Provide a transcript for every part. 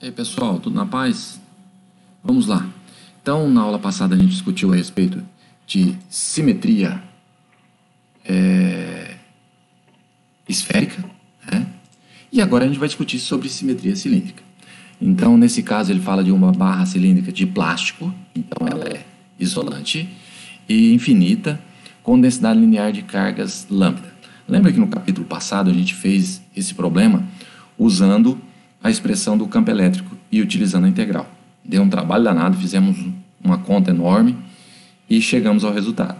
E aí, pessoal, tudo na paz? Vamos lá. Então, na aula passada a gente discutiu a respeito de simetria esférica, né? E agora a gente vai discutir sobre simetria cilíndrica. Então, nesse caso, ele fala de uma barra cilíndrica de plástico, então ela é isolante e infinita, com densidade linear de cargas lambda. Lembra que no capítulo passado a gente fez esse problema usando a expressão do campo elétrico e utilizando a integral. Deu um trabalho danado, fizemos uma conta enorme e chegamos ao resultado.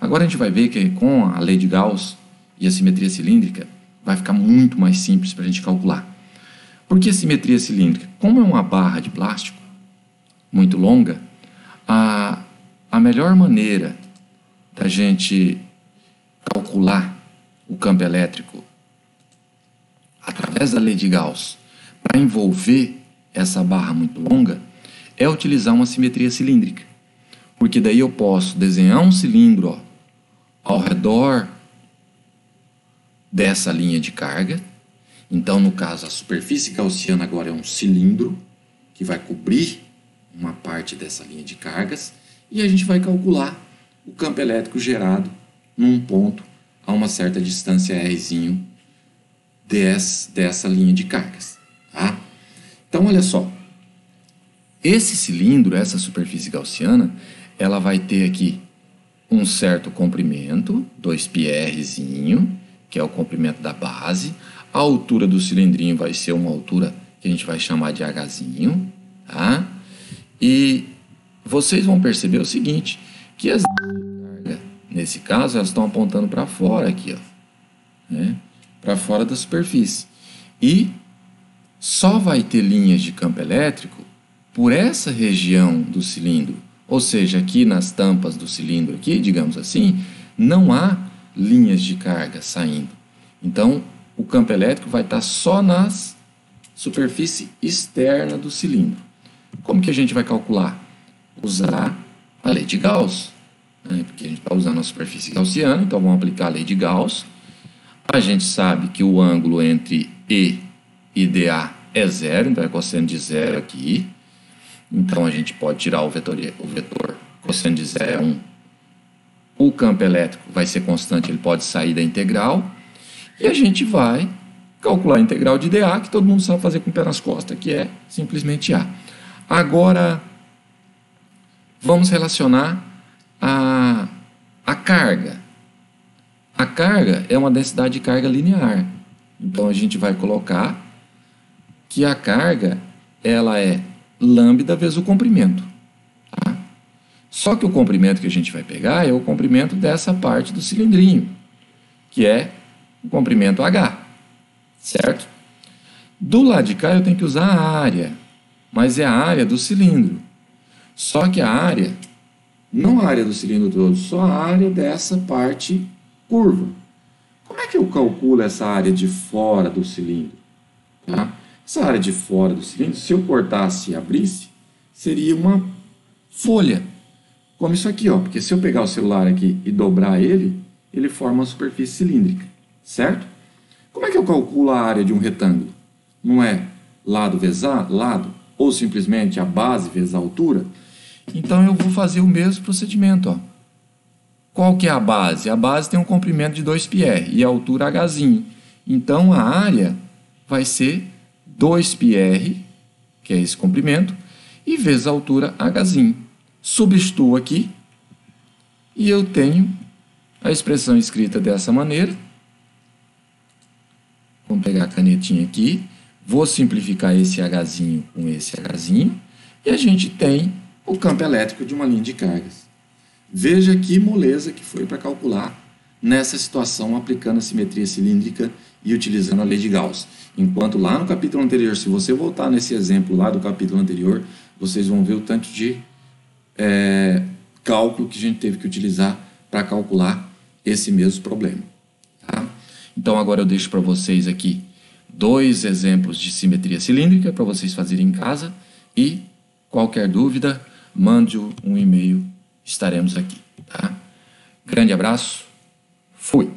Agora a gente vai ver que com a lei de Gauss e a simetria cilíndrica vai ficar muito mais simples para a gente calcular. Por que simetria cilíndrica? Como é uma barra de plástico muito longa, a melhor maneira da gente calcular o campo elétrico através da lei de Gauss para envolver essa barra muito longa é utilizar uma simetria cilíndrica. Porque daí eu posso desenhar um cilindro ao redor dessa linha de carga. Então, no caso, a superfície gaussiana agora é um cilindro que vai cobrir uma parte dessa linha de cargas e a gente vai calcular o campo elétrico gerado num ponto a uma certa distância Rzinho dessa linha de cargas. Tá? Então, olha só. Esse cilindro, essa superfície gaussiana, ela vai ter aqui um certo comprimento, 2πrzinho, que é o comprimento da base. A altura do cilindrinho vai ser uma altura que a gente vai chamar de hzinho, tá? E vocês vão perceber o seguinte, que as linhas de carga, nesse caso, elas estão apontando para fora aqui, ó, né? Para fora da superfície. E só vai ter linhas de campo elétrico por essa região do cilindro. Ou seja, aqui nas tampas do cilindro, aqui, digamos assim, não há linhas de carga saindo. Então, o campo elétrico vai estar só na superfície externa do cilindro. Como que a gente vai calcular? Usar a lei de Gauss, né? Porque a gente está usando a superfície gaussiana, então vamos aplicar a lei de Gauss. A gente sabe que o ângulo entre E e DA é zero, então é cosseno de zero aqui. Então a gente pode tirar o vetor cosseno de zero é 1. O campo elétrico vai ser constante, ele pode sair da integral. E a gente vai calcular a integral de dA, que todo mundo sabe fazer com o pé nas costas, que é simplesmente A. Agora, vamos relacionar a carga. A carga é uma densidade de carga linear. Então a gente vai colocar que a carga ela é lambda vezes o comprimento. Tá? Só que o comprimento que a gente vai pegar é o comprimento dessa parte do cilindrinho, que é o comprimento H, certo? Do lado de cá eu tenho que usar a área, mas é a área do cilindro. Só que a área, não a área do cilindro todo, só a área dessa parte curva. Como é que eu calculo essa área de fora do cilindro? Tá? Essa área de fora do cilindro, se eu cortasse e abrisse, seria uma folha. Como isso aqui, ó, porque se eu pegar o celular aqui e dobrar ele, ele forma uma superfície cilíndrica, certo? Como é que eu calculo a área de um retângulo? Não é lado vezes lado, ou simplesmente a base vezes a altura? Então eu vou fazer o mesmo procedimento, ó. Qual que é a base? A base tem um comprimento de 2πr e a altura hzinho. Então, a área vai ser 2πr, que é esse comprimento, e vezes a altura hzinho. Substituo aqui e eu tenho a expressão escrita dessa maneira. Vamos pegar a canetinha aqui, vou simplificar esse hzinho com esse hzinho e a gente tem o campo elétrico de uma linha de cargas. Veja que moleza que foi para calcular nessa situação aplicando a simetria cilíndrica e utilizando a lei de Gauss. Enquanto lá no capítulo anterior, se você voltar nesse exemplo lá do capítulo anterior, vocês vão ver o tanto de cálculo que a gente teve que utilizar para calcular esse mesmo problema. Tá? Então agora eu deixo para vocês aqui 2 exemplos de simetria cilíndrica para vocês fazerem em casa e qualquer dúvida, mande um e-mail. Estaremos aqui, tá? Grande abraço, fui!